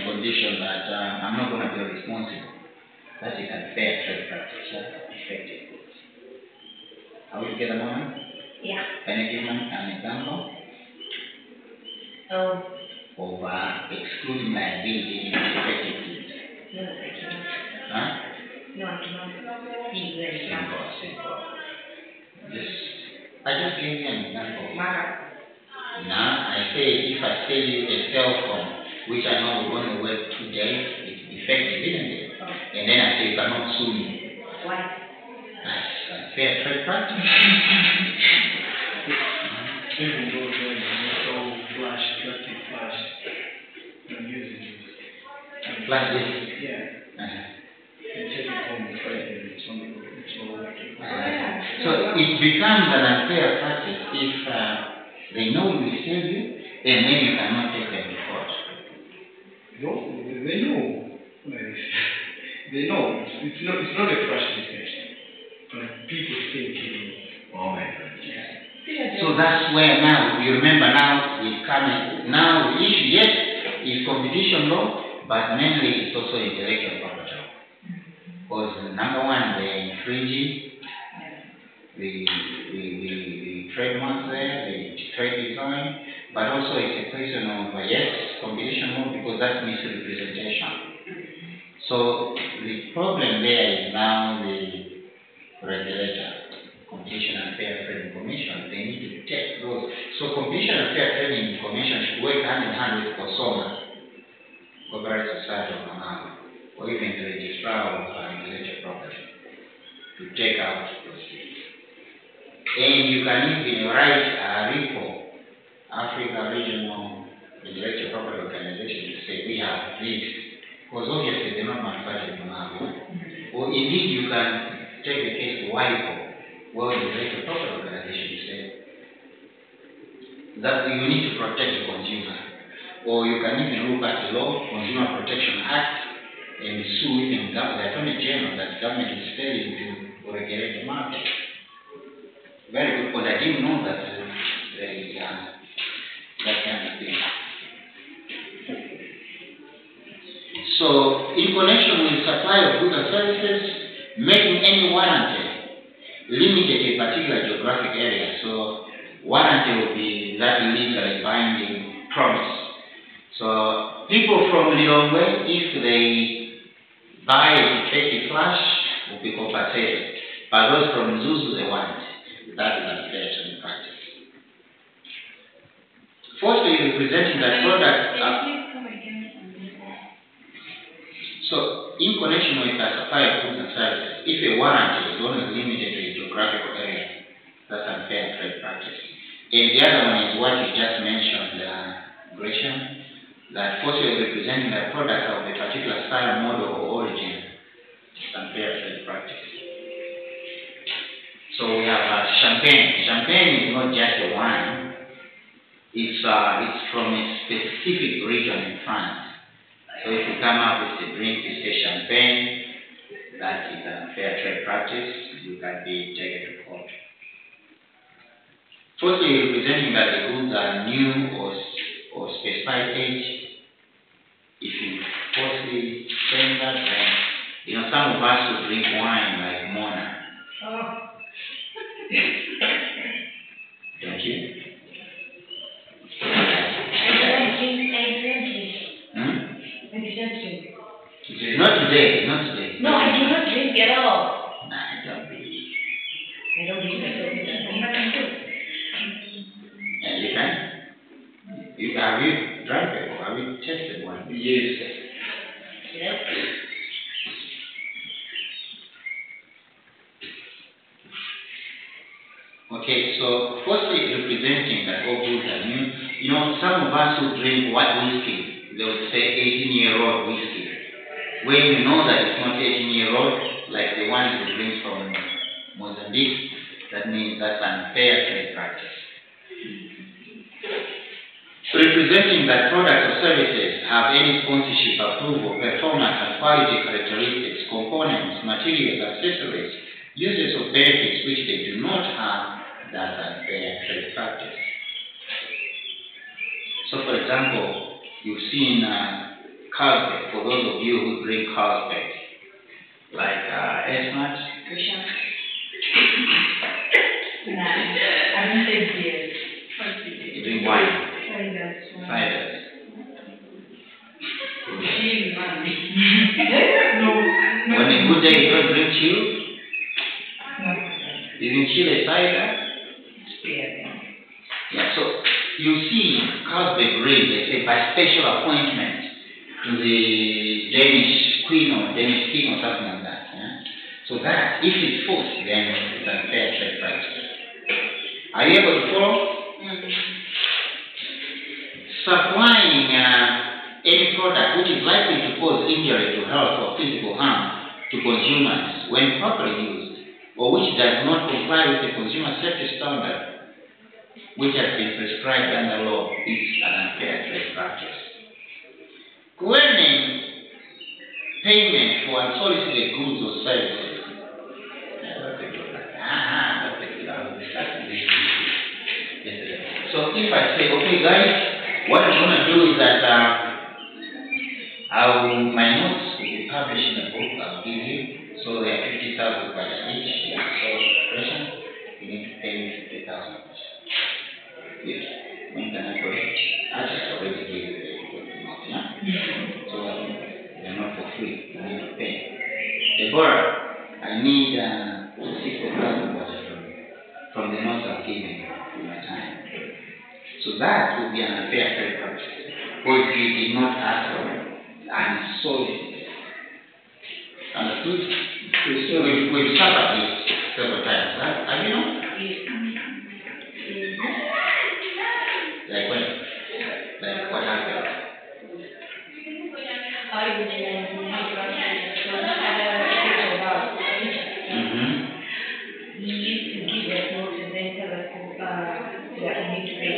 and condition that I'm not going to be responsible. That is unfair trade practice. Effective goods. Are we together, Mona? Yeah. Can you give me an example? Of excluding liability in effective goods? No, I cannot. Huh? No, I cannot. Simple. I just gave you an example. Now, I say if I sell you a cell phone, which I know will only work 2 days, it's defective, isn't it? Oh. And then I say you cannot sue me. Why? That's unfair trade practice. Even though they install plastic flash, and using it. Like this? Yeah. And take it home and trade it. It's all working. So it becomes an unfair practice if they know you will sell you, and then you cannot take them to court. No, they know. They know. It's not a fresh defense. But people think Oh my God. Yeah. So that's where now, you remember now, now the issue, yes, is competition law, but mainly it's also intellectual property law. Because number one, they're infringing the trademarks there, the trade design, but also it's a question of, yes, competition law, because that's misrepresentation. So the problem there is now the regulator, Competition and Fair Trading Commission. They need to take those. So Competition and Fair Trading Commission should work hand in hand with COSOMA, Corporate Society of Malawi, or even the registrar of intellectual property, to take out those things. And you can even write a RIPO, Africa Regional Intellectual Property Organization, to say we have this, because obviously they're not manufactured in Malawi. Or indeed you can take the case to WIPO, World Intellectual Property Organization, to say that you need to protect the consumer. Or you can even look at the law, Consumer Protection Act, and sue even the Attorney General that government is failing to regulate the market. Very good, because I didn't know that there is that kind of thing. So, in connection with supply of goods and services, making any warranty limited to a particular geographic area. So, warranty will be that legally binding promise. So, people from Lilongwe, if they buy a defective flash, will be compensated. But those from Zuzu, they want. That is unfair trading practice. Firstly, representing that product. So, in connection with the supply of goods and services, if a warranty is only limited to a geographical area, that's unfair trade practice. And the other one is what you just mentioned, Gresham, that firstly representing the product of a particular style, model, or origin, it's unfair trade practice. So we have champagne. Champagne is not just a wine. It's from a specific region in France. So if you come up with a drink, you say champagne, that is an unfair trade practice. You can be taken to court. Firstly, representing that the goods are new or specified age. If you falsely say that, then some of us will drink wine like Mona. Oh. Don't you? I drink it. Not today. No, I do not drink at all. Nah, I don't believe. I don't drink it. Yeah, you can. Have you drank it or have you tested one? yes. Yes. Okay, so firstly representing that all goods are new. Some of us who drink white whiskey, they would say 18-year-old whiskey. When you know that it's not 18-year-old, like the ones who drink from Mozambique, that means that's unfair trade practice. Representing that products or services have any sponsorship, approval, performance, and quality characteristics, components, materials, accessories, uses of benefits which they do not have, that's unfair trade practice. So, for example, you've seen Carlsberg, for those of you who drink Carlsberg, like Esmat. Christian. Nah, I don't take beer. You drink wine. Ciders. Ciders. Chill, man. When a good day you don't drink chill, No. you drink chill a cider. Yeah. Yeah, so you see Carlsberg Green, they say by special appointment to the Danish queen or Danish king or something like that. Yeah? So that, if it's forced, then it's unfair trade practice. Are you able to follow? Supplying any product which is likely to cause injury to health or physical harm to consumers when properly used, or which does not comply with the consumer safety standard which has been prescribed under law, is an unfair trade practice. Claiming payment for unsolicited goods or services. So if I say, okay guys, what I'm going to do is that my notes will be published in a book I'll give you. So they are 50,000 by each. So question, you need to pay me 50,000. Yes. When can I collect? I just already gave you the note, yeah? So they're not for free. You need to pay. Deborah, I need 60,000 from the notes I'm giving you in my time. So that would be an unfair trade practice. Because you did not ask for it and sold it. Understood? We've suffered this several times, right? Have you know? Like when? Like what happened? He used to give us notes and then tell us that we need to pay.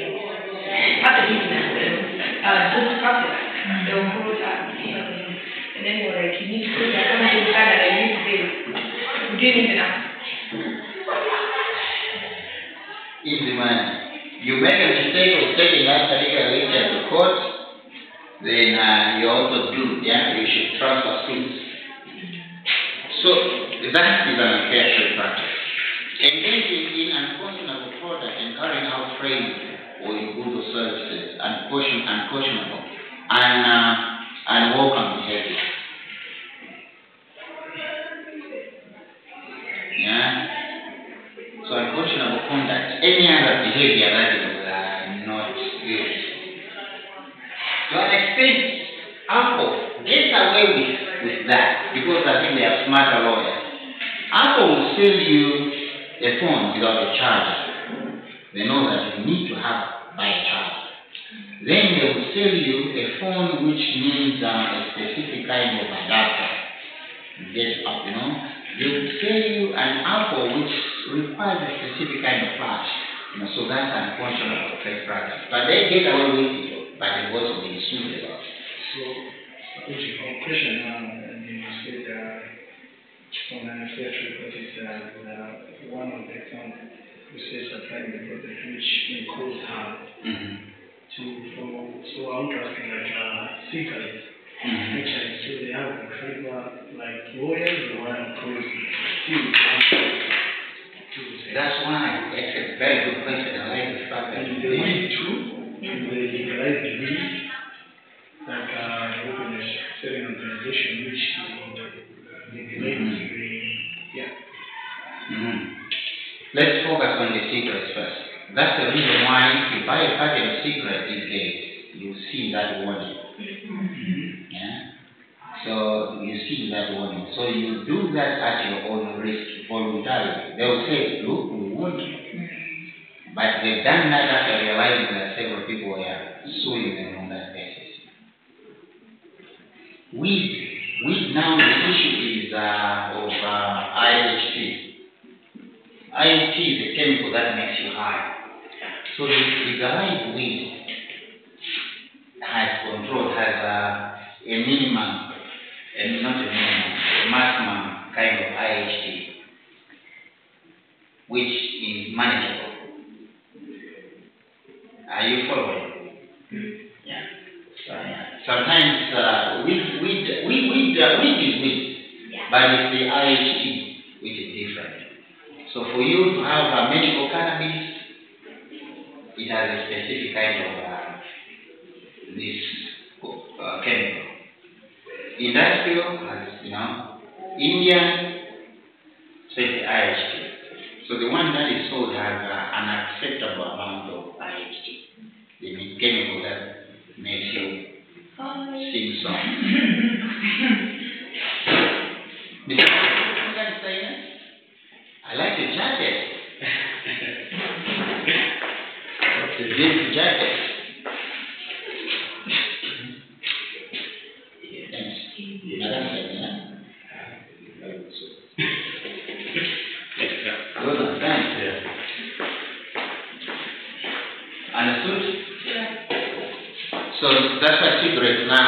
After giving us good profit, they will hold up. And then we're like, you need to pay that. Come and that I need to pay. We didn't even ask. Easy money. You make a mistake of taking that particular letter to court, then you also do, yeah, you should transfer suits. So that is an unfair trade practice. Engaging in unconscionable product and carrying out trade or in goods or services, unconscionable and unwelcome behavior. Yeah. So unconscionable conduct, any other behavior that is not good. To an extent, Apple gets away with that because I think they are smarter lawyers. Apple will sell you a phone without a charger. They know that you need to buy a charger. Then they will sell you a phone which needs a specific kind of adapter. You get up, They will sell you an Apple which requires a specific kind of flash. So that's unconscionable trade practice. But they get away with it, but they've also been sued about it. So, question you said on an unfair trade practice, one of the examples you said supplying the product which may cause harm so I want to ask cigarettes, which so they have a favor like lawyers or one cause That's why it's a very good question. I like the fact that the weed too, they legalize the weed, like open a certain organization which legalizes Let's focus on the cigarettes first. That's the reason why if you buy a packet of cigarettes these days, you see that warning. Yeah? So you see that warning. So you do that at your own risk voluntarily. They will say, look, we warn you. But they've done that after realizing that several people were suing them on that basis. Weed now, the issue is of IHT. IHT is a chemical that makes you high. So the legalized weed has control, has a minimum, and not a minimum, a maximum kind of IHT, which is manageable. Are you following? Yeah. So, yeah. Sometimes weed wheat is wheat, Yeah. but it's the IHT which is different. So for you to have a medical cannabis, it has a specific kind of this chemical. Industrial has, Indian, so it's the IHT. So the one that is sold has an acceptable amount of IHT, the chemical that makes you sing songs. I like your jacket. This jacket. Thanks. Those are thanks. Understood? Yeah. So that's why cigarettes now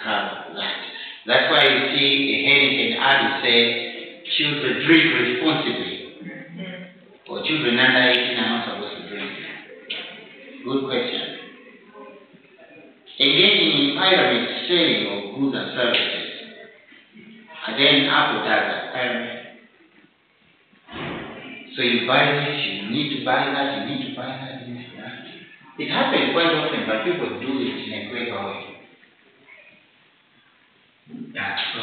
have that. That's why you see a heading in ad say children drink responsibly. Or children under 18 are not supposed to drink. Good question. Engaging in pyramid selling of goods and services. And then Apple does that pyramid. So you buy this, you need to buy that, you need to buy that, you need to buy that. It happens quite often, but people do it in a clever way. Yeah, so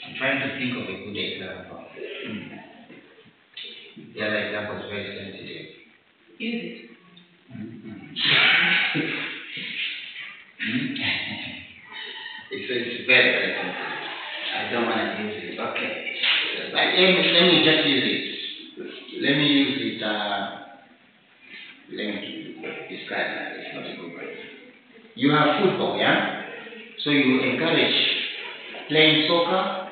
I'm trying to think of a good example. The other example is very sensitive. Use it. It's very, very sensitive. I don't want to use it. Okay. But let me just use it. Let me use it. Let me describe that. It's not a good word. You have football, yeah? So you encourage playing soccer.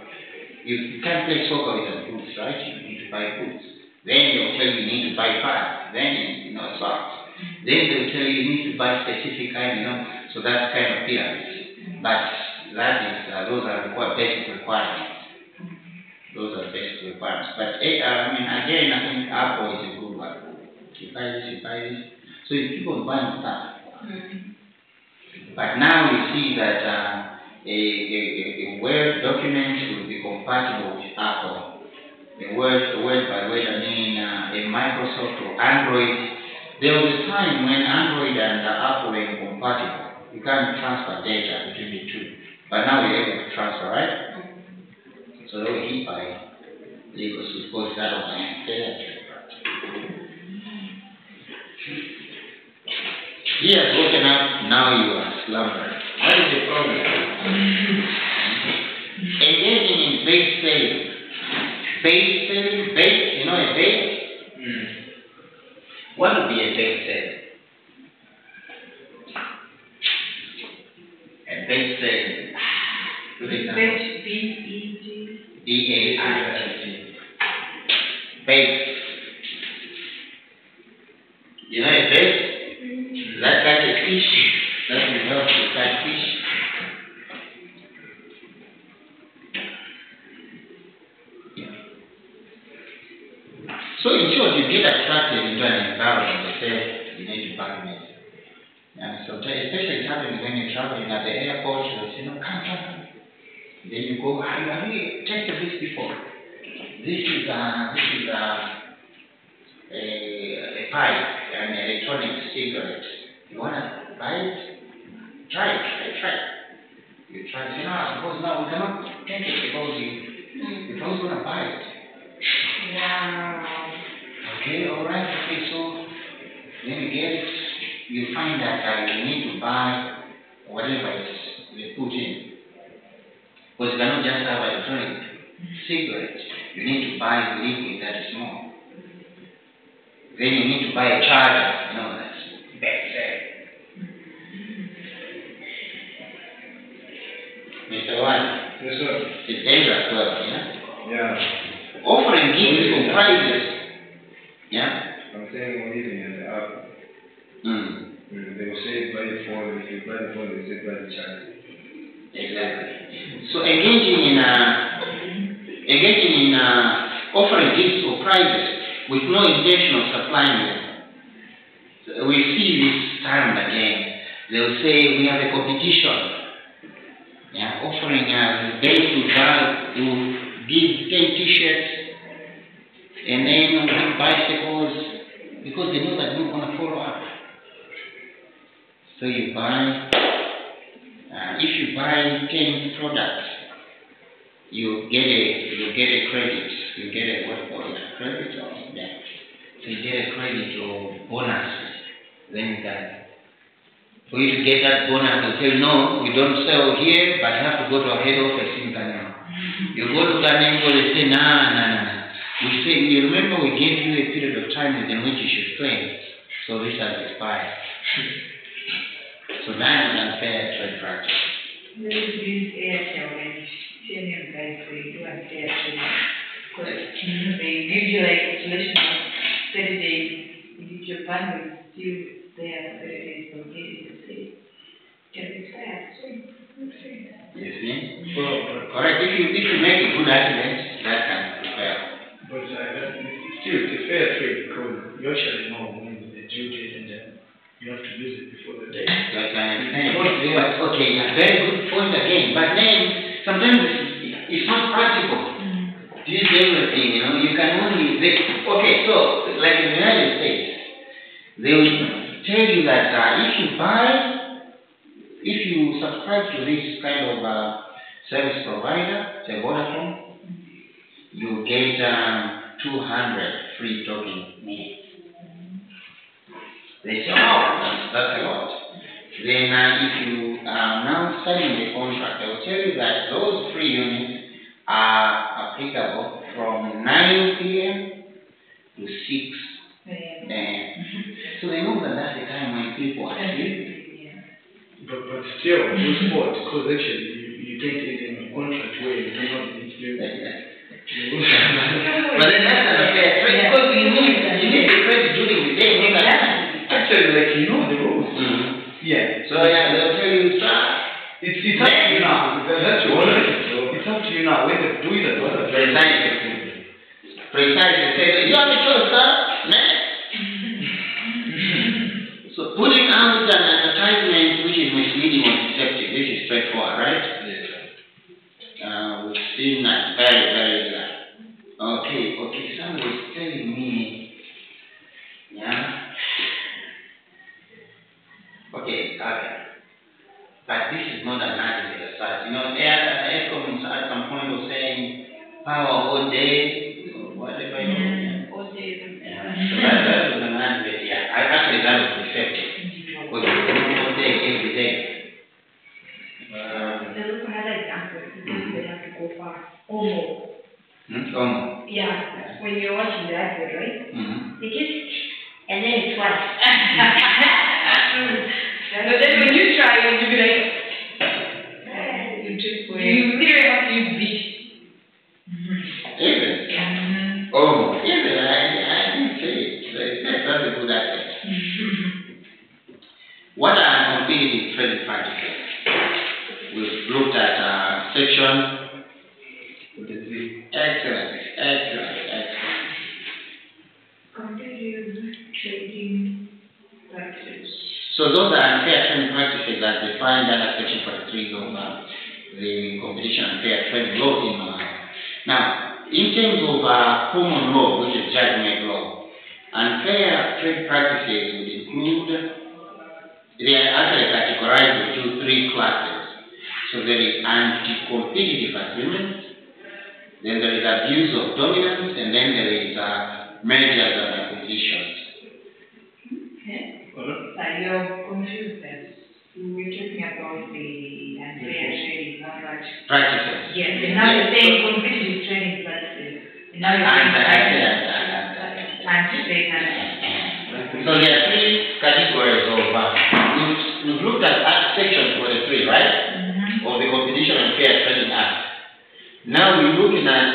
You can't play soccer without boots, right? You need to buy boots. Then they'll tell you need to buy pads. Then, socks. Then they'll tell you need to buy specific kind, So that's kind of pyramid. But that is, those are basic requirements. Those are basic requirements. But again, I think Apple is a good one. You buy this, you buy this. So you keep on buying stuff. But now you see that a Word document will be compatible with Apple. A word by word, I mean a Microsoft or Android. There was a time when Android and Apple were incompatible. You can't transfer data between the two. But now we're able to transfer, right? So they were hit by legal suit because that was an unfair. He has woken up, now you are slumbering. What is the problem? Engaging in bait selling. Bait selling, bait, a bait? What would be a bait selling? A bait selling. Good example. B-E-T. B-A-I-T. Bait. A bait? That catch a fish. That will help to catch fish. So in short, you get attracted into an environment that says you need to buy this. And so especially it happens when you're traveling at the airport, you'll say, no, come. Then you go, have you tasted this before? This is a pipe, an electronic cigarette. You want to buy it? Try it. You try to say, no, I suppose no, we cannot take it because you're not going to buy it. Wow. Okay, alright, okay, so when you get it, you find that you need to buy whatever they put in. Because you cannot just have electronic cigarettes. You need to buy the liquid that is small. Then you need to buy a charger, that's bad. Mr. One. Yes, sir. It's dangerous work, Yeah. Offering gifts for prizes. Yeah? I'm saying we're eating at the app. They will say buy the phone. If you buy the phone, they say buy the charger. Exactly. So engaging in offering gifts or prizes with no intention of supplying them. So we see this time and again. They'll say we have a competition. Yeah, offering days to buy, you give 10 t-shirts and then give bicycles because they know that you're going to follow up. So you buy, if you buy 10 products, you get a credit. You get a what call it, a credit or that. So you get a credit or bonus. Then you can. For you to get that bonus, they'll tell you, no, we don't sell here, but you have to go to our head office in Ghana. You go to Ghana, they say, nah. We say, you remember we gave you a period of time within which you should claim. So this has expired. So that is unfair trade practice. There is this Airtel and Chenium guys, they do unfair trade. Because they give you like a solution of 30 days, if your bandwidth is still there 30 days, from 80 to 6. Can be fair, You see? Correct. If you make a good argument, that can be fair. But still, it's a fair trade because you actually know when the due date and then you have to use it before the date. That's okay, yeah, very good point again. But then sometimes it's not practical. This is everything, you can only okay, so like in the United States, they will tell you that if you subscribe to this kind of service provider, say Vodafone, you get 200 free talking minutes. They say, oh, that's a lot. Then if you are now signing the contract, they will tell you that those free units are applicable from 9 p.m. to 6 a.m. So they know that that's the time when people are asleep. But still, you sport, because actually you get it in a contract where you do not need to. But then that's an affair, because you need the credit during the day. Actually, like you know the rules. Yeah. So yeah, they'll tell you, it's up to you now. That's your ownership. It's up to you now whether to do it or not. Precisely, say you have a choice, sir. So putting out an advertisement which is misleading or deceptive, this is straightforward, right? We've seen that very, very well. Okay, somebody is telling me, yeah. Okay. But this is not an argument as such. Ecom at some point was saying power all day, whatever. all day. So that was an argument, yeah. Actually, that was effective. Because you do all day, every day. There's another example. They have to go far. Almost. Yeah. When you're watching the advert, right? They just, and then it's twice. But then when you try it, you'll be like, you literally have to use bleach. Even? Even. I didn't say it. That's a good aspect. What are competitive trading practices? We've looked at section. Excellent. Competitive trading practices. So those are unfair trading practices as defined under section 43 of the Competition and Fair Trade Law in Now, in terms of common law, which is judgment law, unfair trade practices would include, they are actually categorized into 3 classes. So there is anti-competitive agreement, then there is abuse of dominance, and then there is mergers and acquisitions. But you're confused then. We were talking about the unfair trading practices. Yes, and now you're saying competitive trading practices. And now you're saying So there are 3 categories of, we've looked at section 43, right? Of the Competition and Fair Trading Act. Now we're looking at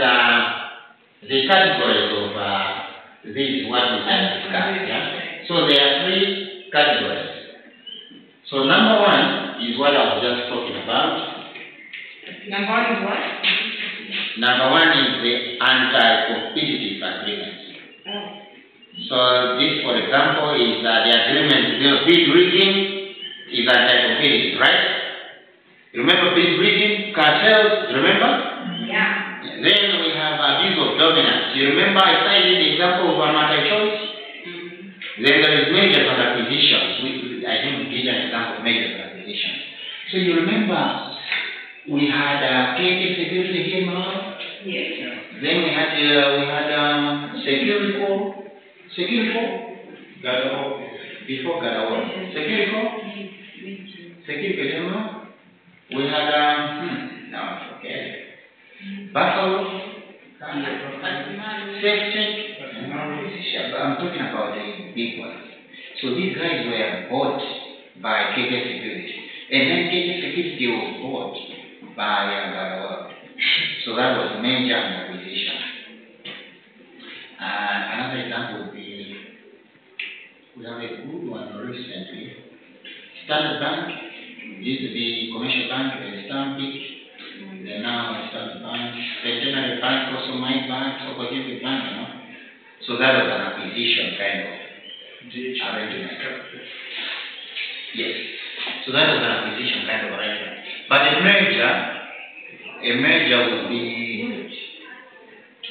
the categories of this, what we just discussed. Yeah? So there are 3 categories. So number 1 is what I was just talking about. Number 1 is what? Number 1 is the anti-competitive agreement. So this, for example, is the agreement, bid rigging, is that type of feeding, right? You remember beef breeding, cartels, remember? Yeah. Then we have abuse of dominance. You remember I cited the example of multi-choice? Then there is mergers and acquisitions. I didn't give an example of mergers and acquisitions. So you remember we had creative security here in Malawi? Yes. Then we had security for before Gadawa. Security for we had now I forget. Buffalo, safety. I'm talking about the big ones. So these guys were bought by KK Security, and then KK Security was bought by Gadawa. So that was major acquisition. Another example would be, we have a good one recently. Standard Bank used to be commercial bank, and Stanbic, then now Standard Bank, Centenary Bank, also my bank, Opportunity Bank, you know. So that was an acquisition kind of arrangement. Yes. So that was an acquisition kind of arrangement. But a merger would be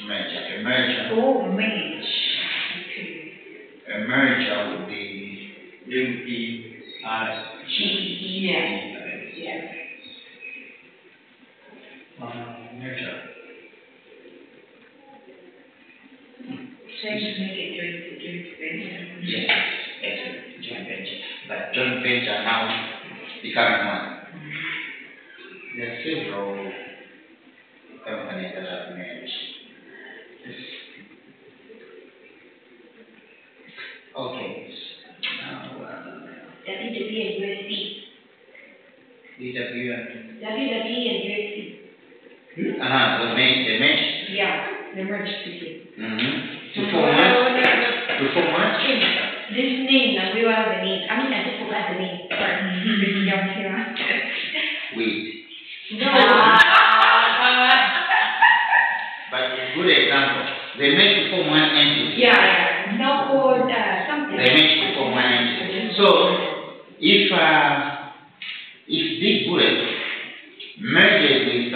merger. Oh, merge. A merger would be Yeah. Yeah. merger. Trying to make it joint venture. Yes, excellent. Joint venture. But joint venture now becoming one. There are several companies that have merged. Okay. Now, WWE and USD. DW and WWE and USD. the match. Yeah, the merge together. To form what? This name, now we have the name. I mean, I just forgot the name. Sorry. Wait. No. But a good example. They make to form one entity. Yeah. Now called something. They make to form one entity. So if Big Bullet merges with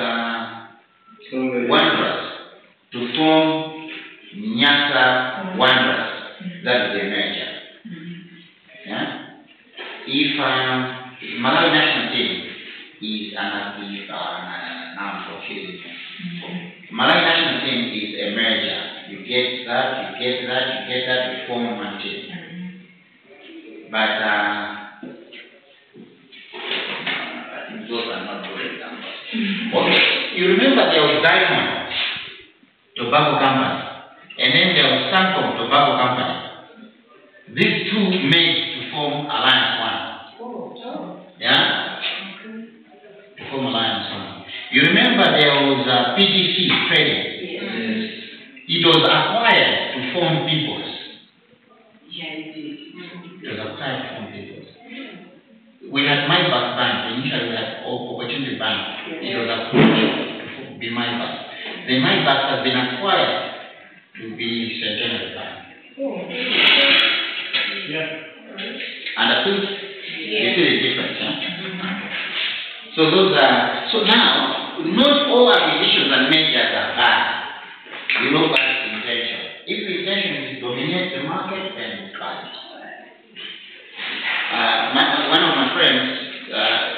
Wanderers to form Nyasa Wanderers, that is a merger. Yeah? If Malawi national team is now confusing. Malawi national team is a merger. You get that, you form one team. But those are not good examples. Okay, you remember there was Diamond Tobacco Company, and then there was Samcom Tobacco Company. These two made to form Alliance One. Yeah? To form Alliance One. You remember there was PDC trading. Yes. It was acquired to form Peoples. Yeah, it is. It was acquired to form Peoples. We had MyBank Bank. Initially we had Opportunity Bank. It was acquired to be MyBank. The MyBank has been acquired to be Centenary Bank. Yeah. Understood? You see the difference, huh? So those are, so now, not all acquisitions and mergers are bad. You look at the intention. If the intention is to dominate the market, then it's bad. One of my friends,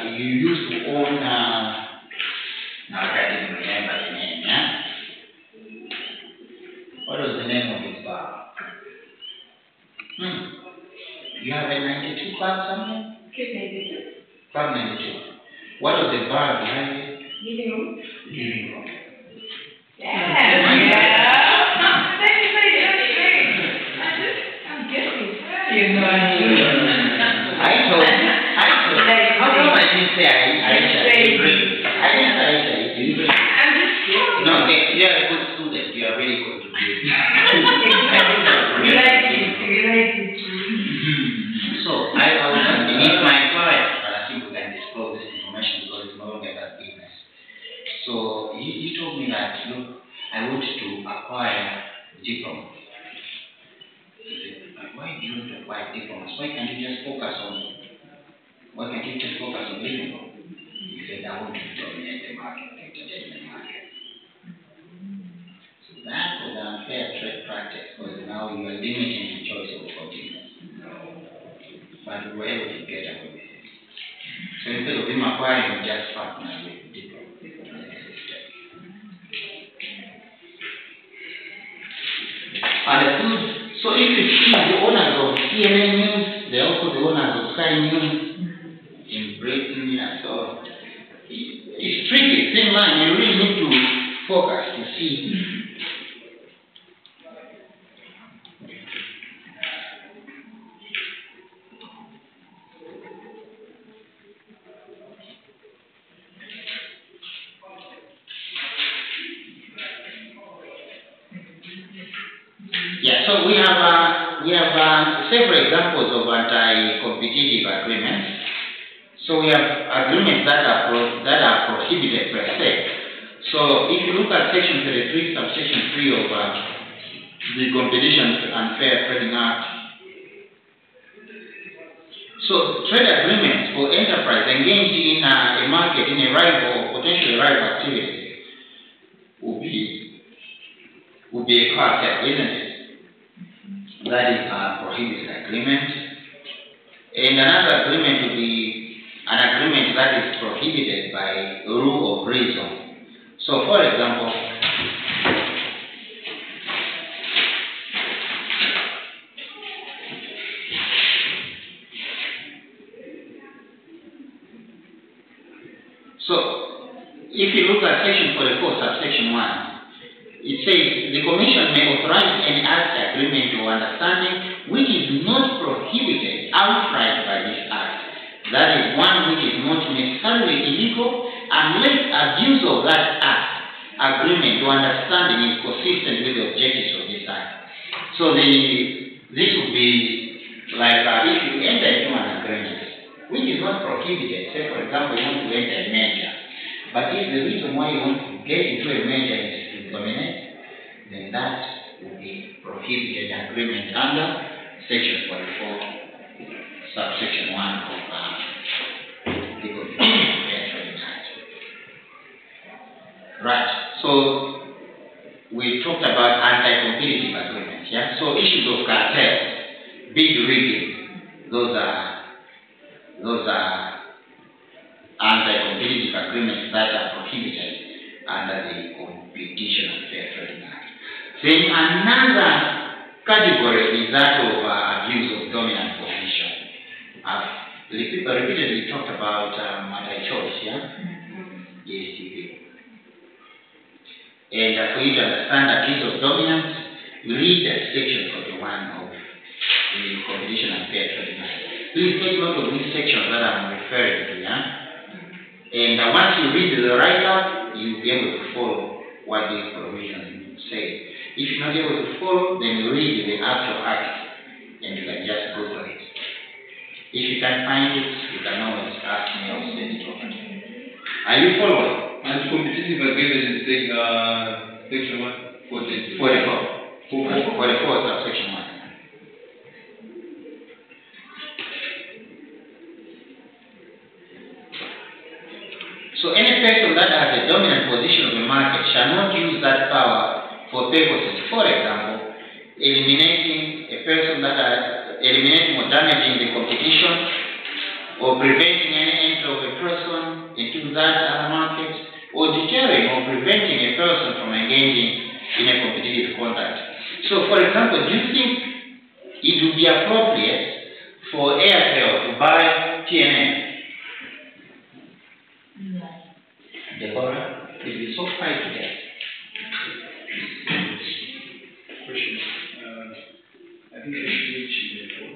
he used to own, now I can't even remember the name, yeah? What was the name of his bar? You have a 92 bar something? Club 92. What was the bar behind it? Living room. Living room. I'm guessing. I told, how come I didn't say I agree? I didn't say I agree. I'm just guessing. No, you are a good student. You are really good to do. We like it. So, I was beneath my client, but I think we can disclose this information because it's no longer that business. So, he told me that, look, I want to acquire diplomas. He said, why do you want to acquire diplomas? Why can't you just focus on Why can't you just focus on living? You said, I want to dominate the market, the entertainment market. So that was an unfair trade practice, because now you are limiting the choice of consumers. But we were able to get away with it. So instead of him acquiring, just partner with people in the system. Understood? So if you see the owners of CNN News, they're also the owners of Sky News in Britain, so it's tricky, thin line. You really need to focus to see. Yeah, so we have several examples of anti-competitive agreements. So we have agreements that are prohibited per se. So if you look at section 33, subsection 3 of the Competition and Fair Trading Act, so trade agreements for enterprise engaged in a market in a rival or potentially rival activity will be a cartel, isn't it? That is a prohibited agreement. And another agreement would be an agreement that is prohibited by rule of reason. So, for example, if you look at section 44, subsection 1, it says the Commission may authorize any act, agreement, or understanding which is not prohibited outright by this act. That is one which is not necessarily illegal unless abuse of that act, agreement, or understanding is consistent with the objectives of this act. So this would be like if you enter into an agreement which is not prohibited, say for example you want to enter a merger, but if the reason why you want to get into a merger is to dominate, then that would be prohibited agreement under section 44, subsection 1 of the Competition and Fair Trading Act. Right. So we talked about anti-competitive agreements. Yeah. So issues of cartels, bid rigging, those are anti-competitive agreements that are prohibited under the Competition and Fair Trading Act. Then another category is that of abuse of dominant position. I've repeatedly talked about anti-choice, yeah? ESTP. And for you to understand abuse of dominance, you read section 41 of the Competition and Fair Trading Act. Please take note of these sections that I'm referring to, yeah? And once you read the write-up, you'll be able to follow what these provisions say. If you're not able to follow, then you read the actual act and you can just go through it. If you can't find it, you can always ask me or send it over to me. Are you following? And competitive agreement is section 1? 44 subsection 1. So any person that has a dominant position of the market shall not use that power for purposes, for example, eliminating or damaging the competition, or preventing any entry of a person into that other market, or deterring or preventing a person from engaging in a competitive conduct. So, for example, do you think it would be appropriate for Airtel to buy TNN? No. Deborah, it will be so quiet today. Question. I think I should reach the fiscal.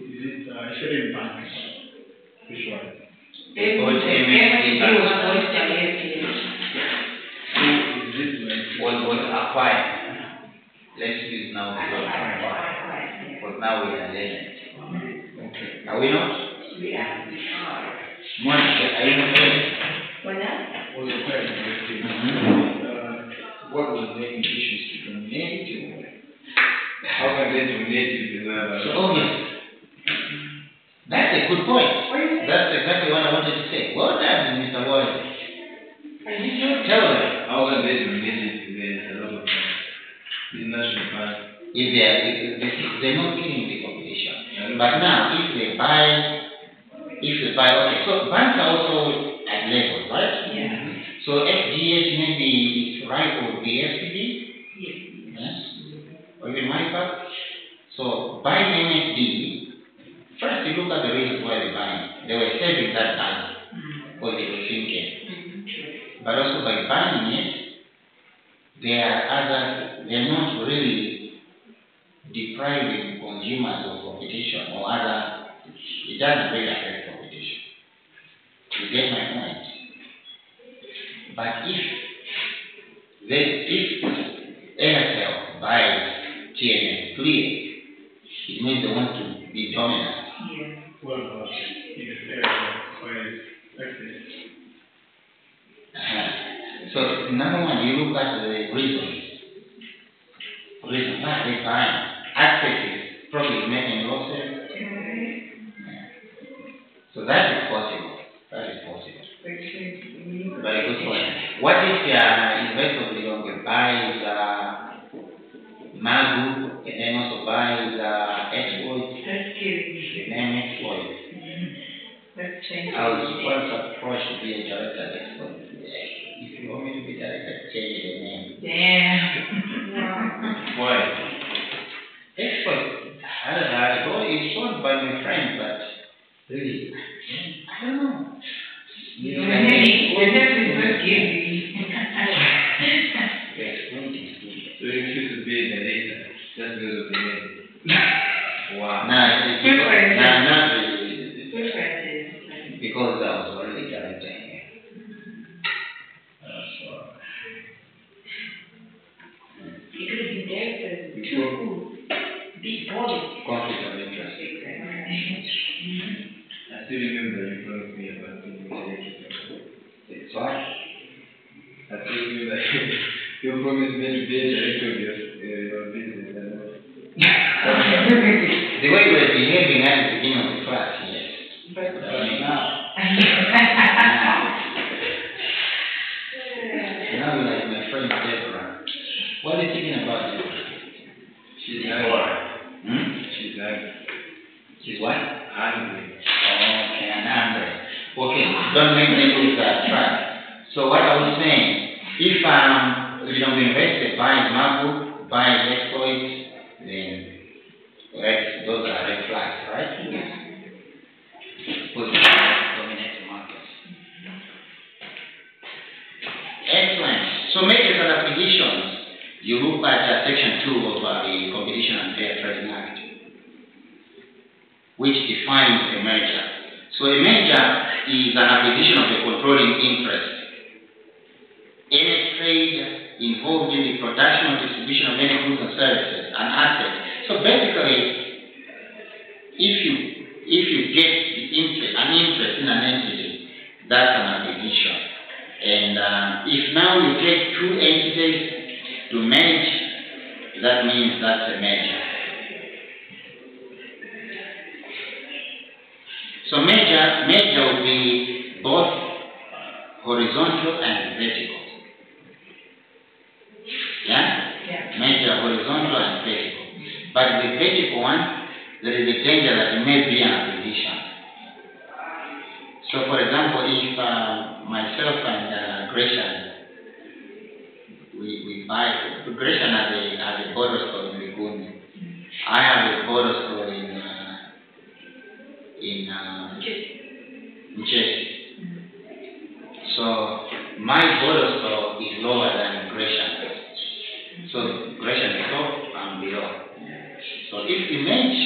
Is it certain banks? Which one? Was acquired. Let's use now the word acquired. Because now we are learning. Okay. Are we not? We are. Monica, are you not learning? Why not? Was acquired. What was the issues to dominate? How can they dominate if they whoever. So obviously, that's a good point. That's exactly what I wanted to say. Well done, Mr. Warren. Tell them. How can they donate it? There's a lot of international funds. If they're not killing the population. But now, if they buy, okay, so banks are also at levels, right? Yeah. So FGH maybe it's right or the SPD? Yes. Or even MyPac. So by MSD, first you look at the reasons why they're buying. They were saving that money, or they were thinking. But also by buying it, they're not really depriving consumers of competition or other, it doesn't really affect competition. You get my point? But if Airtel buys TNS clear, it means they want to be dominant. Yeah. What about if Airtel acquires access? So number one, you look at the reasons why they buy. Access is probably making losses. Yeah. So that is possible. Very good point. What if investor belong buys Magu and then also buys exploit? That's scary. The name exploit. That's changing. I was once approached to be a director of exploit. If you want me to be director, change the name. Damn. Why? Exploit. I thought it's sold by my friend, but really, I don't know. The name is so scary. So you choose to be a narrator just because of the name. Wow. Not really. Preferences. Because I was already directing. You could have been there for too big body. Conflict of interest. I still remember you told me about the It's what? I told you that you promised me to be a director of your business. The way you were behaving at the beginning of the class, yes. But now. Now you're like my friend Deborah. What are you thinking about Deborah? She's angry. She's angry. She's what? Angry. Okay, and angry. Okay, don't make me lose that track. So what I was saying, if the investor buys MacBook, buys exploits, then those are red flags, right? Yes. Because dominate the market. Excellent. So measures and applications. You look at section 2 of the Competition and Fair Trading Act, which defines a merger. So a merger is an acquisition of a controlling interest. Any trade involved in the production or distribution of any goods and services, an asset. So basically, if you get an interest in an entity, that's an acquisition. And if now you take two entities to merge, that means that's a merger. So merger will be both horizontal and vertical. Yeah? Merger horizontal and vertical. But the vertical one, there is a danger that it may be an acquisition. So for example, if myself and Gresham, we buy, Gresham has a border store in Ligoni. I have a border store in Chelsea. So my border store is lower than Gresham. So Gresham is top, I'm below. So if we merge,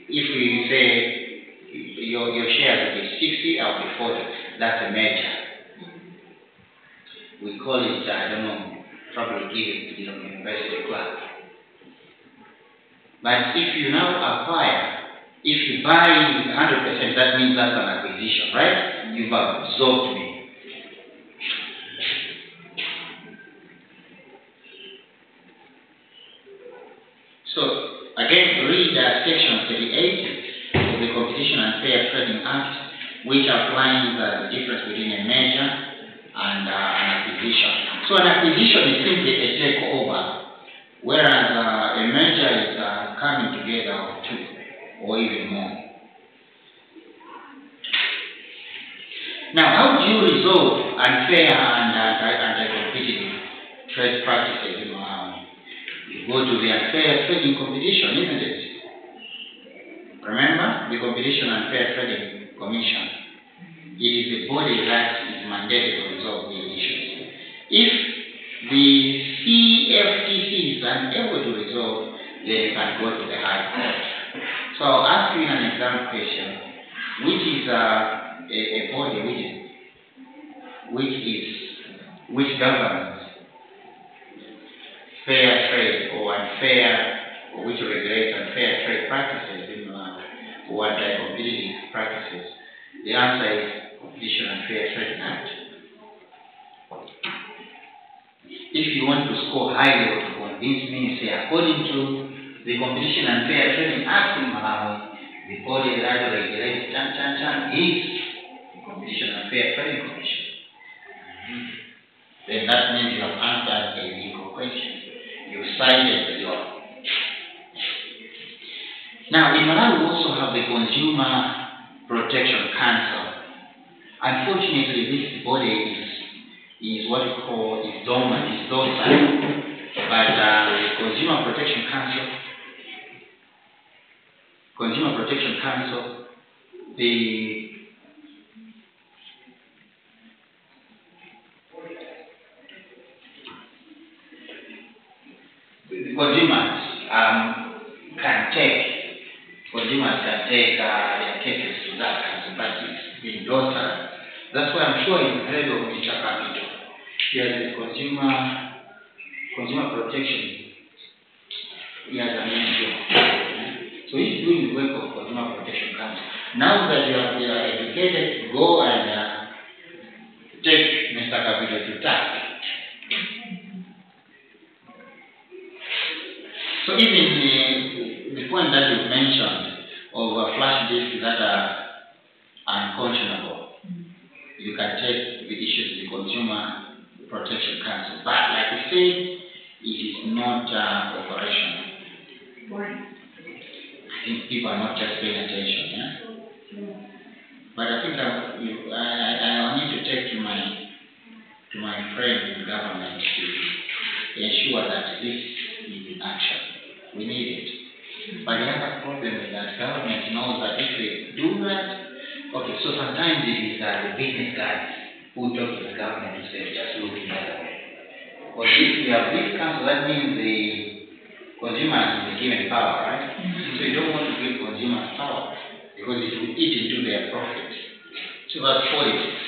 if we say your shares will be 60, I'll be 40, that's a merger. We call it, I don't know, probably give it to university class. But if you now acquire, if you buy 100%, that means that's an acquisition, right? You've absorbed me. read Section 38 of the Competition and Fair Trading Act, which outlines the difference between a merger and an acquisition. So an acquisition is simply a takeover, whereas a merger is coming together of two or even more. Now, how do you resolve unfair and anti-competitive trade practices in Malawi? You go to the Unfair Trading Competition, isn't it? Remember, the Competition and Fair Trading Commission. It is the body that is mandated to resolve these issues. If the CFTC is unable to resolve, then you can go to the High Court. So I'll ask you an exam question, which is a body which governs fair trade or unfair, or which regulates unfair trade practices in or anti-competitive practices. The answer is Competition and Fair Trading Act. If you want to score highly or to convince me, say according to the Competition and Fair Trading Act in Malawi, the body that regulates is the Competition and Fair Trading Commission. Then that means you have answered a legal question. You cited the law. Now, in Malawi, we also have the Consumer Protection Council. Unfortunately, this body is what we call is dormant, is docile. But the Consumer Protection Council, the consumers can take their cases to that council, but it's been docile. That's why I'm sure you've heard of Mr. Capital. He has a consumer protection. He has an NGO. So he's doing the work of Consumer Protection Council. Now that you are educated, go and take Mr. Capital to task. So even the point that you mentioned of flash disks that are unconscionable, you can take the issue to the Consumer Protection Council. But like I said, it is not operational. Why? I think people are not just paying attention, yeah? But I think I need to take to my friends in government to ensure that this is in action. We need it. But the other problem is that government knows that if they do that, okay, so sometimes it is the business guys who talk to the government and say, just look the other way. But if we have this council, that means the consumers is given power, right? So you don't want to give consumers power because it will eat into their profit. So that's politics.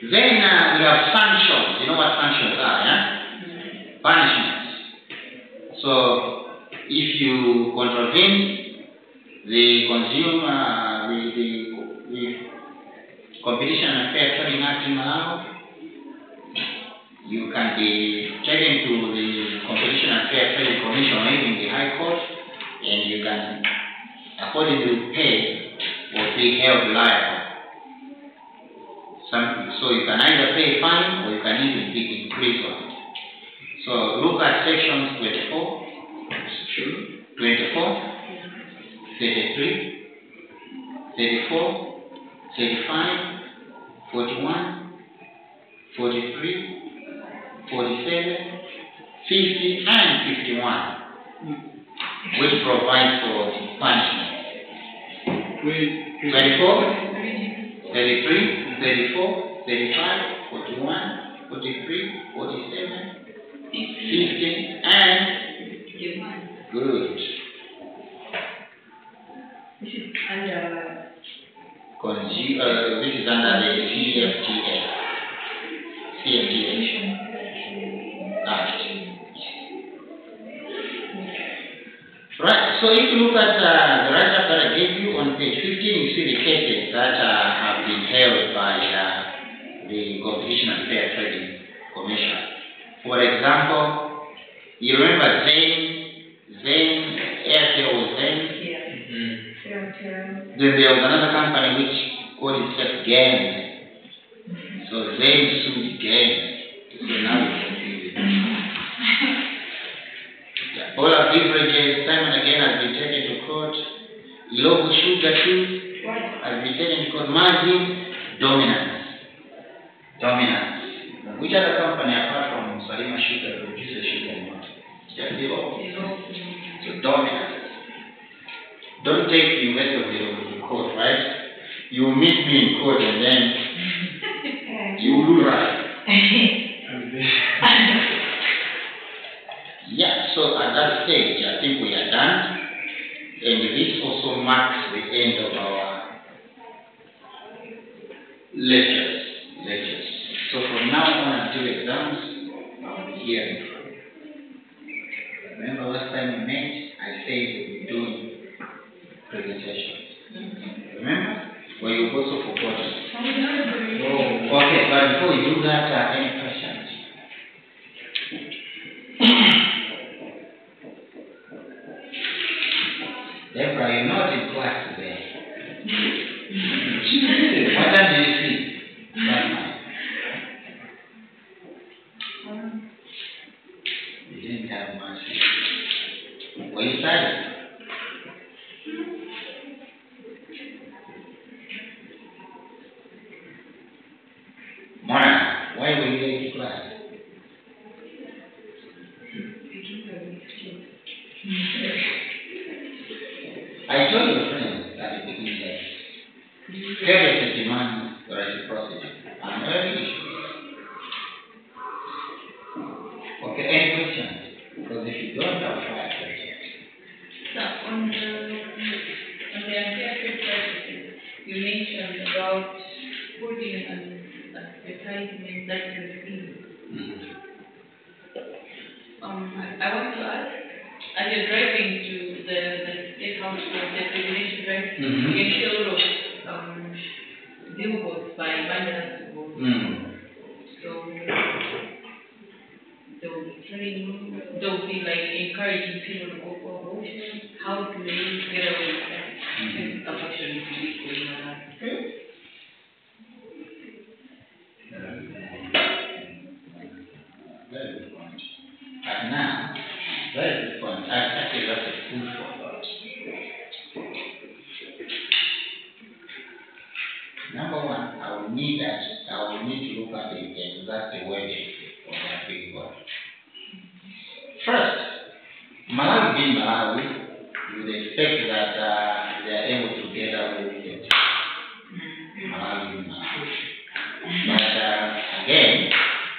Then we have sanctions. You know what sanctions are, yeah? Punishments. So if you contravene the Competition and Fair Trading Act in Malawi, you can be taken to the Competition and Fair Trading Commission or even the High Court, and you can accordingly pay or be held liable. So you can either pay a fine or you can even be imprisoned. So look at sections 24, 33, 34, 35, 41, 43, 47, 50, and 51, which provide for punishment. 24, 33, 34, 35, 41, 43, 47, 50, and 51. Good. This is under This is under the CFTA Act. Right, so if you look at the write-up that I gave you on page 15, you see the cases that have been held by the Competition and Fair Trading Commission. For example, you remember Zain Then there was another company which called itself Gain. So they sued Gain. So now it's confusing. All our beverages, time and again, has been taken to court. Local sugar too has been taken to court. Margin, dominance. Dominance. Which other company apart from Salima Sugar produces sugar in water? Just zero. So dominance. Don't take the University of Zero to court, right? You meet me in court and then you will right. Yeah, so at that stage, I think we are done. And this also marks the end of our lectures. So from now on until exams, I'll be hearing from you. Remember last time we met, I said we will do presentations. Remember? Well, you've also forgotten. Oh, okay, but before we do that, any questions? Deborah, you're not in class today. What time did you sleep? Last night. You didn't have much sleep. Were you silent? Mona, why were you late to class? I told your friends that it begins late. Everything demands reciprocity. I'm very sure. Okay, any questions? Because if you don't have 5 questions. So on the anti-trade practices, you mentioned about putting an advertisement that you see. I want to ask, as you're driving to the state house for the presidential drive, you can see a lot of billboards by Bandana boards. So they'll be like encouraging people to go for abortion. How do they get away with that? Since abortion is illegal in Malawi. Very good point. And now, very good point. Actually, that's a food for thought. Number one, I will need to look at the exact wording of that big word. First, Malawi being Malawi, you would expect that they are able to get away with it. Malawi being Malawi. But again,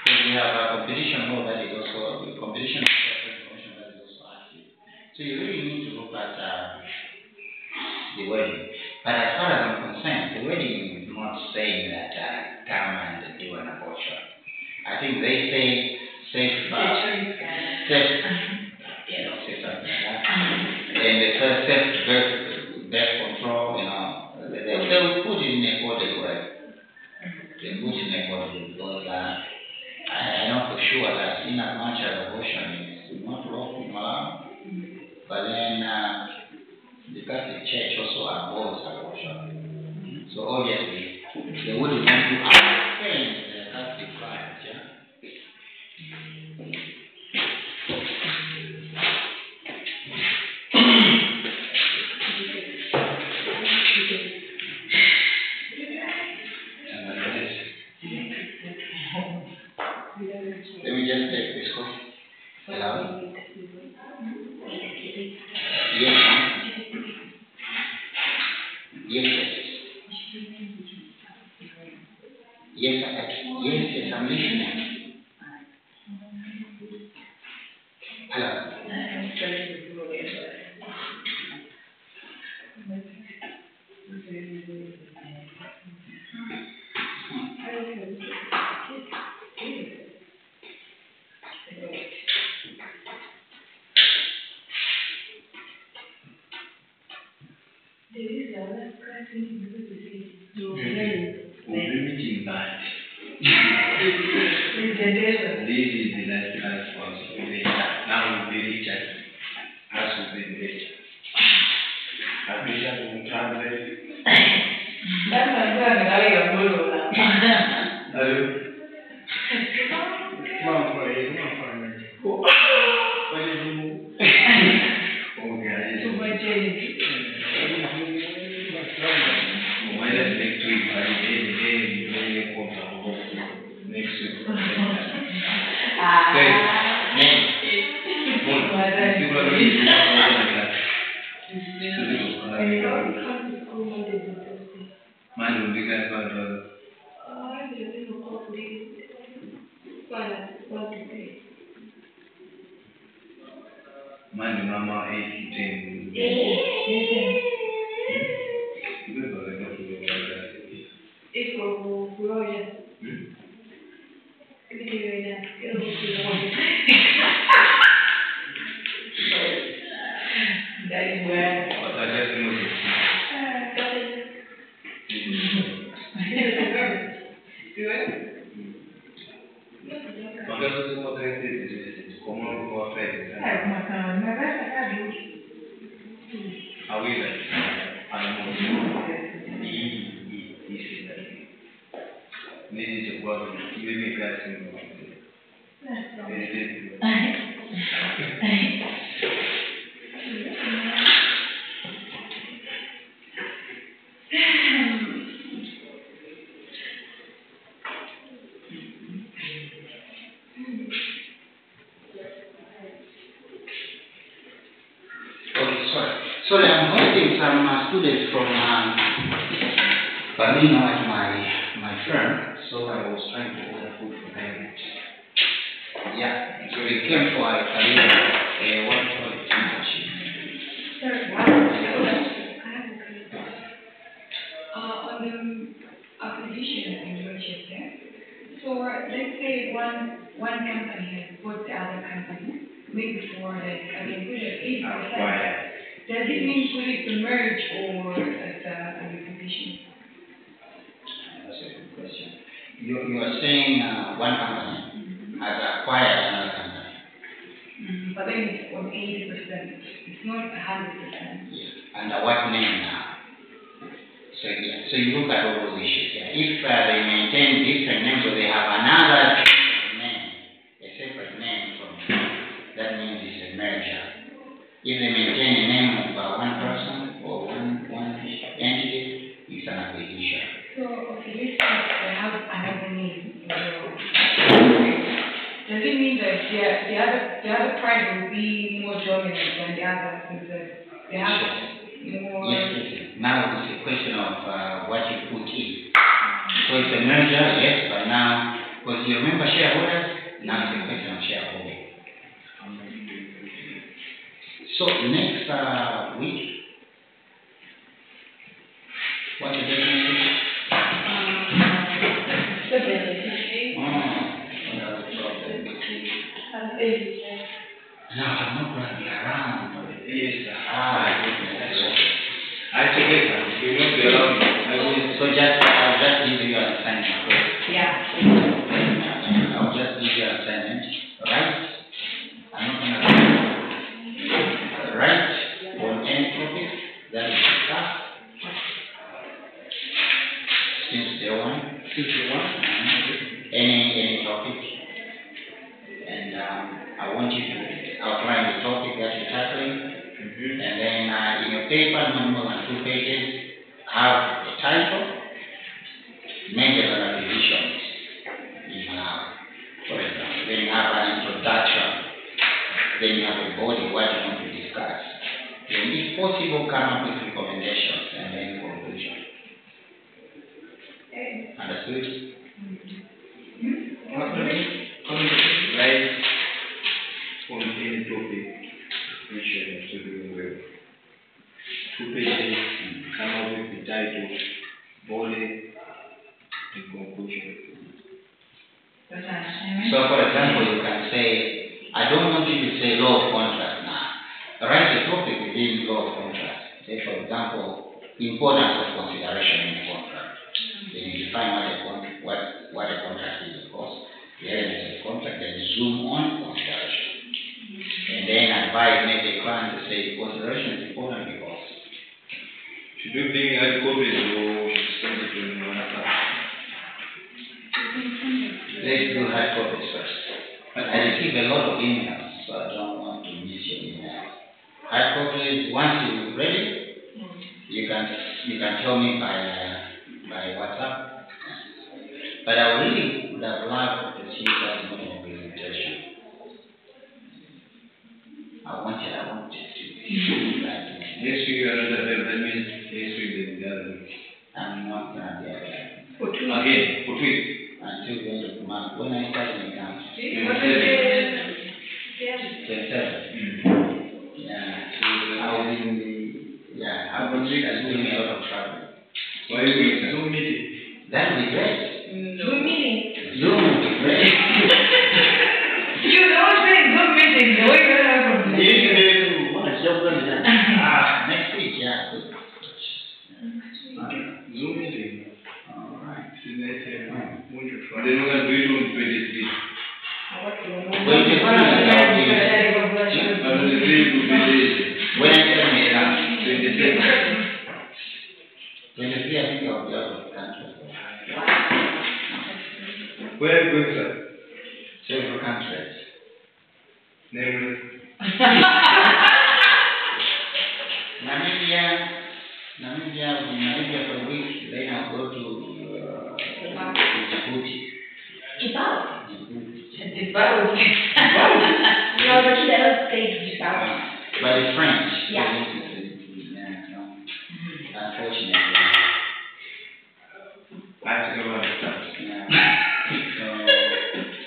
we have a competition law that is also competition information that is also active. So you really need to look at the wording. But as far as I'm concerned, the wording is not saying that come and do an abortion. I think they say safe, say something like that. And they say safe birth control, they will put it in a orderly way. They put it in a orderly because I know for sure that in as much as abortion is not lawful in Malawi, but then the Catholic Church also abhors abortion. So obviously, they wouldn't want to offend the Catholic clients, yeah? Let me just take this call. Hello? Yes, ma'am. Yes. Yes, I'm listening. Hello? This is the last class for today. Now will be Richard. As will be Richard. I wish I would translate. come to school Mondays and Thursdays. Monday will be guys bad brother. I didn't know what to do. What to do? Monday mama 8 to 10. It's for Roger. That is where. But I just noticed. Because it's what I did is common for faith. I will like I know this is a word you make guys Sorry, I'm hosting some students from Berlin at my firm, so I was trying to order food for them. Yeah, so we came for a career, what do you call it, internship. Sir, I have a question. On the acquisition in Rochester, so let's say one company has bought the other company, maybe for like, I mean, put it 8%. Does it mean put it to merge or as an acquisition? That's a good question. You are saying one company has acquired another company. But then it's on 80%. It's not 100%. Yeah. Under what name now? So yeah. So you look at all those issues. Yeah. If they maintain different names or they have another name, a separate name from that means it's a merger. If they maintain a name of one person or one entity, it's an acquisition. So, okay, let's say they have another name. Does it mean that the other tribe will be more dominant than the others since they have more? Yes. Now it's a question of what you put in. So it's a merger, yes, but now, because you remember shareholders, now it's a question of shareholding. So next week, what's the date next week? No, I'm not going to be around. Yes, that's okay. I forget that. You won't be around. So I'll just give you an assignment. Yeah. I'll just give you an assignment, right? I'm not going to write on any topic that is discussed since day one. Any topic. And I want you to outline the topic that you're tackling. And then in your paper, no more than 2 pages, have a title, major acquisitions in for example. Then you have an introduction. Then you have a body, what you want to discuss. Then if possible, come up with recommendations and then conclusion. Understood? Right on any topic which you have to do well. 2 pages, come up with the title, body, and conclusion. So for example, you can say, I don't want you to say law of contract now. Write a topic within law of contract. Say for example, importance of consideration in a contract. Then you define what a contract is, of course. The elements of the contract, then zoom on consideration. And then advise maybe a client to say consideration is important because. Should you bring hard copies or should send it to another? Let's do hard copies first. But I receive a lot of emails, so I don't want to miss your email. Hard copies, once you're ready, you can tell me by WhatsApp. But I really would have loved to see that model of presentation. I wanted to see that. Next week you are not available. That means next week is the other week. I'm not gonna be available. For 2 weeks. Again, for 2 weeks. Until the end of the month. When I start an exam. What is it? Yeah. 27. Yeah. I'll be in the, I'll be doing a lot of travel. Why are you doing Zoom meeting? That would be great. Zoom meeting. Zoom would be great. You don't say Zoom meeting, the way you have from Next week, yeah. Good. Zoom meeting. Alright. Is that when you But try? then we're going to do it on 23. When you But on the 3 will be the when I tell me that 27. 23, I think I'll be out of the country. Where are you going, sir? Several countries. Namely, Namibia for a week, then I'll go to Djibouti. Djibouti. No, but he doesn't say Djibouti. But it's French. Yeah. Unfortunately. I have to go on the start.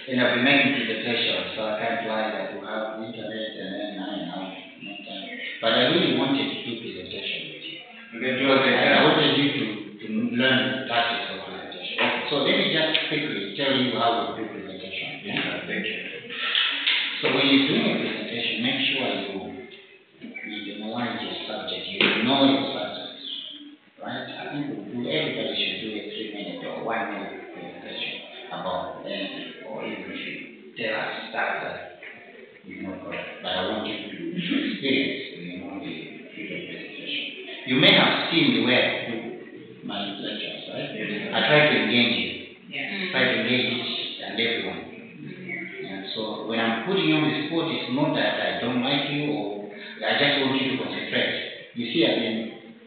And I'll be making presentations, so I can't lie that we have internet and then I have no time. But I really wanted to do presentation with you. Okay, do I wanted you to learn the tactics of presentation. Okay, so let me just quickly tell you how we do presentation. Yeah, thank you. So when you're doing a presentation, make sure you memorize your subject, you know your subject, right? I think everybody should do a 3-minute or 1-minute presentation about anything, or even if you tell us stuff that you know correct. But I want you to experience, the presentation. You may have seen the way I do my lectures, right? I try to engage you. Yeah. Try to engage each and everyone. And so when I'm putting you on the spot, it's not that I don't like you or I just want you to concentrate. You see, I've been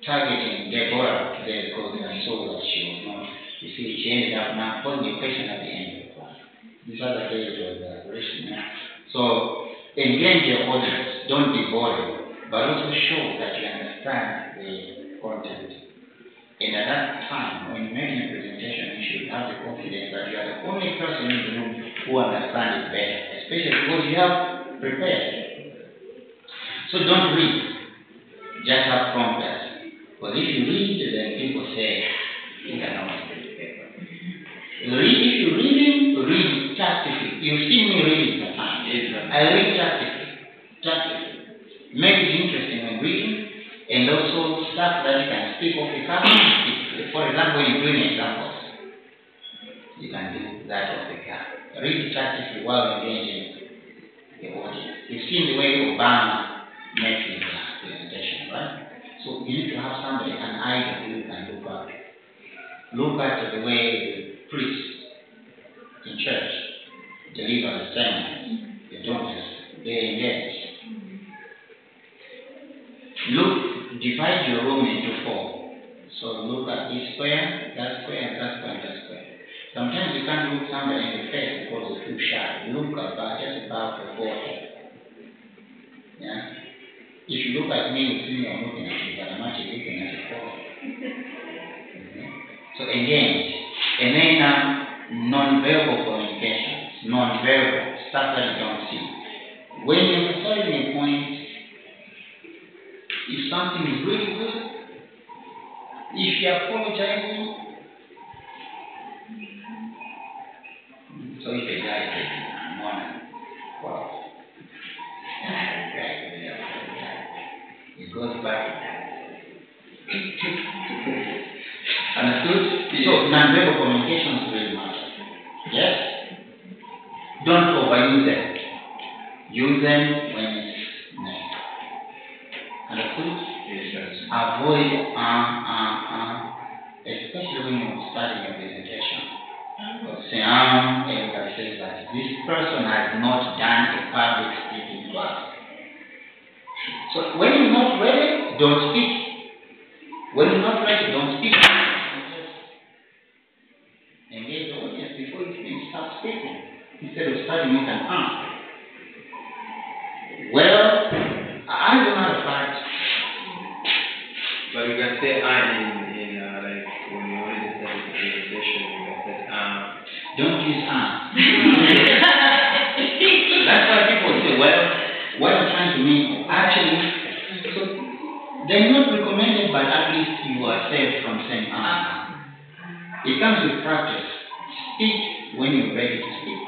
targeting Deborah today because I saw that she was not. You see, she ended up now posing a question at the end of the class. These other days was listening. So engage your audience. Don't be boring, but also show that you understand the content. And at that time, when you're making a presentation, you should have the confidence that you are the only person in the room who understands it better, especially because you have prepared. So don't read, just have prompters. Because if you read, then people say, you cannot read the paper. If you're reading, read tactically. You've seen me reading sometimes. I read tactically. Make it interesting when reading. And also stuff that you can speak off the cuff. For example, when you're doing examples, you can do that off the cuff. Read tactically while engaging the audience. You've seen the way Obama makes his presentation, right? So you need to have somebody, an idol who you can look at. Look at the way the priests in church deliver the sermons, the doctors, they engage. Divide your room into 4. So look at this square, that square, that square, that square. Sometimes you can't look somebody in the face because it's too shy. Look about just about the forehead. Yeah. If you look at me, you see me, I'm looking at you, but I'm actually looking at your forehead. Okay. So engage. And then non-verbal communications, non-verbal stuff that you don't see. When you're emphasizing a point, if something is really good, if you're apologizing, so if a guy says, I'm on, well, it goes back. Understood? So non-verbal communications really matter. Yes? Don't overuse them. Use them when it's necessary. Understood? Yes. Avoid especially when you're starting a presentation. Say, everybody says that this person has not done a public speaking class. So when you're not ready, don't speak. When you're not ready, don't speak. Engage the audience before you can start speaking. Instead of starting with an Well, as a matter of fact, They're not recommended, but at least you are saved from saying It comes with practice. Speak when you're ready to speak.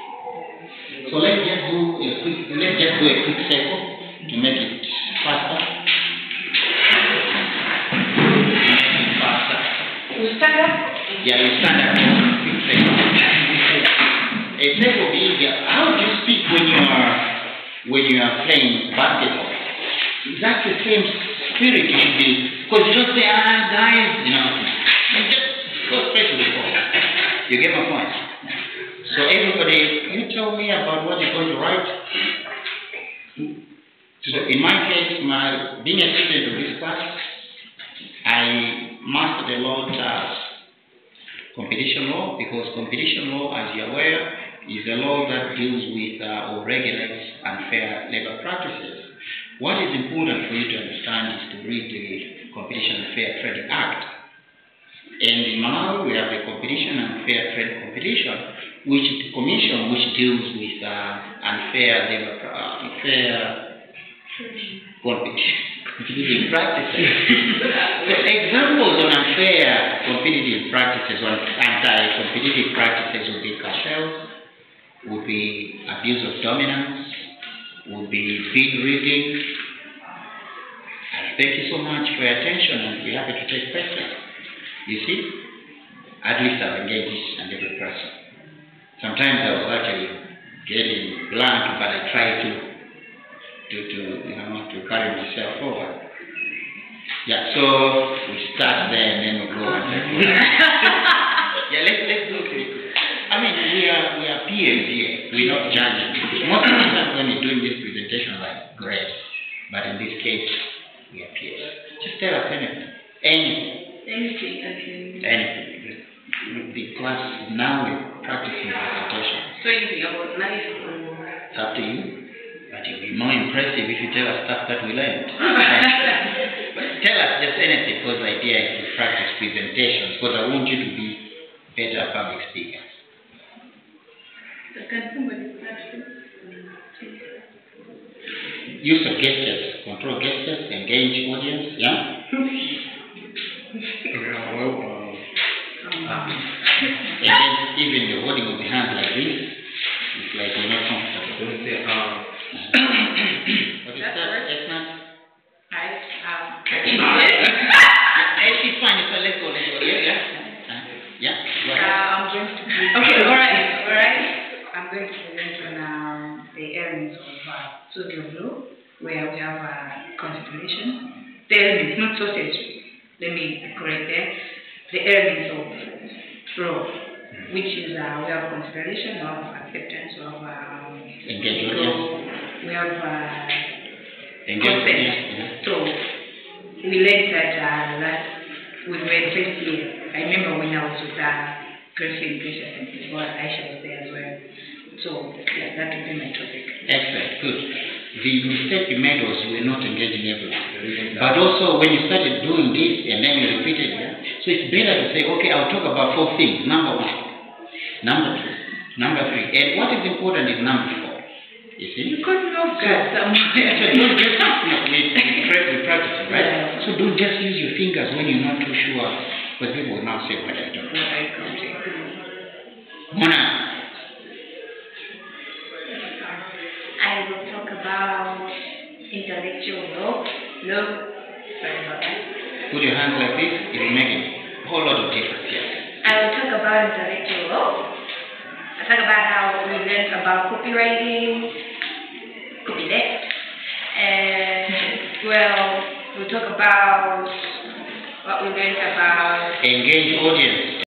So let's just do a quick circle to make it faster. You stand up? Yeah, you stand up. Quick circle. A circle will be easier. How do you speak when you are playing basketball? That's the same spirit you should be, because you don't say, guys, you just go straight to the point. You get my point? So everybody, you tell me about what you're going to write. So in my case, being a student of this class, I mastered a lot competition law, because competition law, as you're aware, is a law that deals with or regulates unfair labor practices. What is important for you to understand is to read the Competition and Fair Trading Act. And in Malawi, we have the Competition and Fair Trade Competition, which is the commission which deals with unfair labor, competitive practices. So examples on unfair competitive practices, on anti-competitive practices would be cartels, would be abuse of dominance, would be bid rigging. Thank you so much for your attention, and we're happy to take questions. You see, at least I've engaged each and every person. Sometimes I was actually getting blank, but I try to carry myself forward. Yeah, so we start there and then we go on. Yeah, let's do it. I mean, we are peers here. We're not judging. Most of the time when you're doing this presentation, like, great. But in this case, we are peers. Just tell us anything. Anything. The class now we're practicing presentation. So easy about life. It's up to you. But it will be more impressive if you tell us stuff that we learned. But tell us just anything, because the idea is to practice presentations, because I want you to be better public speakers. Can somebody practice? Use of gestures, control gestures, engage audience, yeah? And then even the holding of the hand like this, it's like you're not comfortable. Don't say, what is that? It's not. It's fine, let's go. Yeah. Go ahead. I'm going to present. Okay, alright. I'm going to present on the elements of social law, where we have constitution. The elements, not sausage. Let me correct there. The elements of law, which is we have consideration, we have acceptance, we have engagement, we have consent. So we learned that we were the first year. I remember when I was with Grace Education and before Aisha was there as well. So yeah, that would be my topic. Excellent, good. The mistake you made was you were not engaging everyone. But also when you started doing this and then you repeated it, so it's better to say, okay, I'll talk about 4 things. Number 1, number 2, number 3. And what is important is number 4. You see? Because we have got somewhere. So don't just we practice it, right? Yeah. So don't just use your fingers when you're not too sure, because people will now say, what I don't know. Mona. I will talk about intellectual law. No, sorry about that. Put your hands like this, it will make a whole lot of difference, yes. I will talk about intellectual law. I'll talk about how we learned about copywriting, copyleft, and we'll talk about what we learned about engage audience.